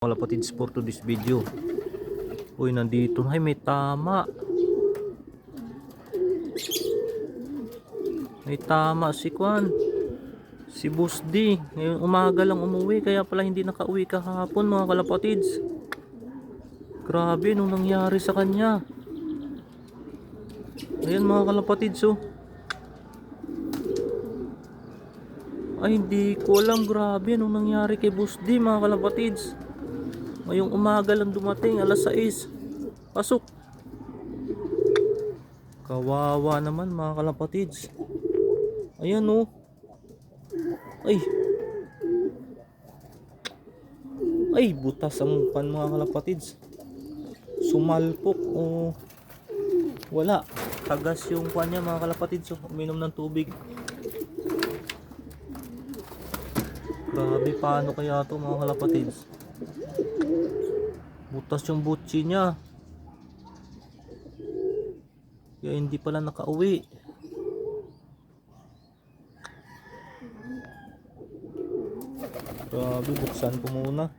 Mga kapatids, for today's video, uy, nandito na, may tama si Kwan, si Boss D. Ngayon umaga lang umuwi, kaya pala hindi nakauwi kahapon mga kalapatids. Grabe nung nangyari sa kanya. Ayan mga kalapatids, oh. Ay, hindi ko alam, grabe nung nangyari kay Boss D mga kalapatids. Ngayong umaga lang dumating, alas 6. Pasok. Kawawa naman mga kalapatids. Ayan, oh. Ay, butas ang pan mga kalapatids. Sumalpok, oh. Wala. Tagas yung pan niya mga kalapatids. So, uminom ng tubig. Grabe, paano kaya to mga kalapatids? Butas yung butsi niya. Kaya hindi pala nakauwi. Grabe, buksan ko muna.